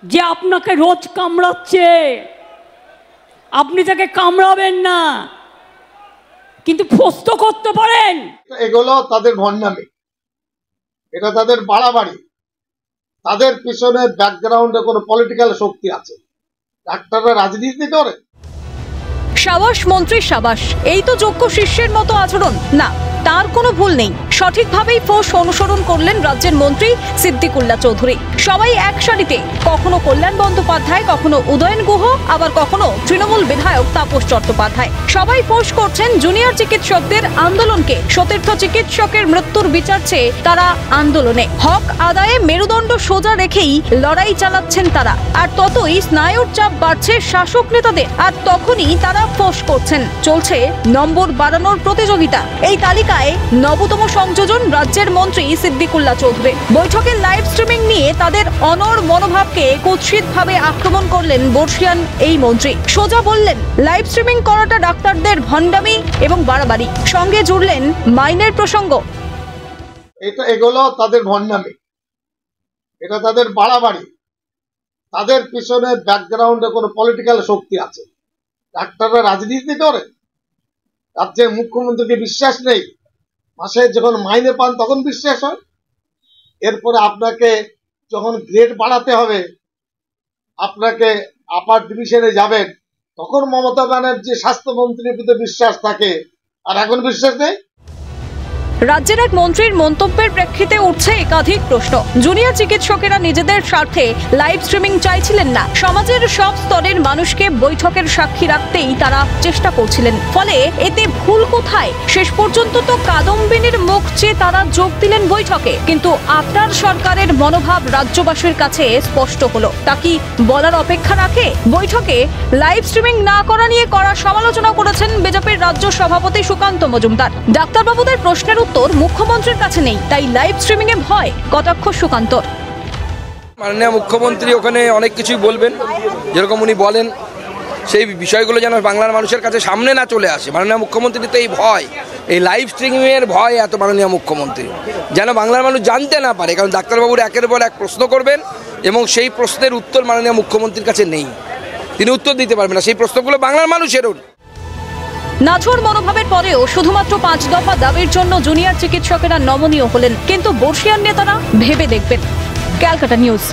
যে আপনাকে রোজ কামড়াচ্ছে, আপনি তাকে কামড়াবেন না, কিন্তু প্রশ্ন করতে পারেন। এগুলো তাদের ভণ্ডামি, এটা তাদের বাড়াবাড়ি। তাদের পিছনে ব্যাকগ্রাউন্ডে কোনো পলিটিক্যাল শক্তি আছে। ডাক্তাররা রাজনীতি করে। সাবাস মন্ত্রী সাবাস, এই তো যোগ্য শিষ্যের মতো আচরণ। না, তার কোনো ভুল নেই। সঠিকভাবেই ফোর্স অনুসরণ করলেন রাজ্যের মন্ত্রী সিদ্দিকুল্লাহ চৌধুরী। সবাই এক সারিতে, কখনো কল্যাণ বন্দ্যোপাধ্যায়, কখনো উদয়ন গুহ, আবার কখনো তৃণমূল বিধায়ক তাপস চট্টোপাধ্যায়। সবাই ফোর্স করছেন জুনিয়র চিকিৎসকদের আন্দোলনকে। সতীর্থ চিকিৎসকের মৃত্যুর বিচার চেয়ে তারা আন্দোলনে। হক আদায়ে মেরুদণ্ড সোজা রেখেই লড়াই চালাচ্ছেন তারা। আর ততই স্নায়ুর চাপ বাড়ছে শাসক নেতাদের, আর তখনই তারা ফোর্স করছেন। চলছে নম্বর বাড়ানোর প্রতিযোগিতা। এই তালিকায় নবতম সংযোজন রাজ্যের মন্ত্রী সিদ্দিকুল্লাহ চৌধুরী। বৈঠকের লাইভ স্ট্রিমিং নিয়ে তাদের অনড় মনোভাবকে কুৎসিতভাবে আক্রমণ করলেন বর্ষিয়ান এই মন্ত্রী। সোজা বললেন, লাইভ স্ট্রিমিং করাটা ডাক্তারদের ভণ্ডামি এবং বাড়াবাড়ি। সঙ্গে জুড়লেন মাইনের প্রসঙ্গ। এগুলো তাদের ভণ্ডামি, এটা তাদের বাড়াবাড়ি। তাদের পিছনে ব্যাকগ্রাউন্ডে কোনো পলিটিক্যাল শক্তি আছে। ডাক্তাররা রাজনীতি করে। রাজ্যের মুখ্যমন্ত্রীকে বিশ্বাস নেই, মাসে যখন মাইনে পান তখন বিশ্বাস হয়। এরপরে আপনাকে যখন গ্রেড বাড়াতে হবে, আপনাকে আপার ডিভিশনে যাবেন, তখন মমতা ব্যানার্জি স্বাস্থ্যমন্ত্রীর প্রতি বিশ্বাস থাকে, আর এখন বিশ্বাস নেই। রাজ্যের এক মন্ত্রীর মন্তব্যের প্রেক্ষিতে উঠছে একাধিক প্রশ্ন। জুনিয়র চিকিৎসকেরা নিজেদের স্বার্থে লাইভ স্ট্রিমিং চাইছিলেন না, সমাজের সব স্তরের মানুষকে বৈঠকের সাক্ষী রাখতেই তারা চেষ্টা করছিলেন। ফলে এতে ভুল কোথায়? শেষ পর্যন্ত তো কাদম্বিনীর মুখ চেয়ে তারা যোগ দিলেন বৈঠকে। কিন্তু আপনার সরকারের মনোভাব রাজ্যবাসীর কাছে স্পষ্ট হলো। তা কি বলার অপেক্ষা রাখে? বৈঠকে লাইভ স্ট্রিমিং না করা নিয়ে কড়া সমালোচনা করেছেন বিজেপির রাজ্য সভাপতি সুকান্ত মজুমদার। ডাক্তারবাবুদের প্রশ্নের উত্তর মুখ্যমন্ত্রীর কাছে নেই, তাই লাইভ স্ট্রিমিং এ ভয়, কটাক্ষ সুকান্তর। মাননীয় মুখ্যমন্ত্রী ওখানে অনেক কিছুই বলবেন, যেরকম উনি বলেন সেই বিষয়গুলো যেন বাংলার মানুষের কাছে সামনে না চলে আসে। মাননীয় মুখ্যমন্ত্রী তো এই ভয়, এই লাইভ স্ট্রিমিংয়ের ভয় এত মাননীয় মুখ্যমন্ত্রী যেন বাংলার মানুষ জানতে না পারে। কারণ ডাক্তারবাবুর একের পর এক প্রশ্ন করবেন এবং সেই প্রশ্নের উত্তর মাননীয় মুখ্যমন্ত্রীর কাছে নেই, তিনি উত্তর দিতে পারবেন না। সেই প্রশ্নগুলো বাংলার মানুষেরও। নাছোড় মনোভাবের পরেও শুধুমাত্র 5 দফা দাবির জন্য জুনিয়র চিকিৎসকেরা নমনীয় হলেন, কিন্তু বর্ষিয়ান নেতারা ভেবে দেখবেন। ক্যালকাটা নিউজ।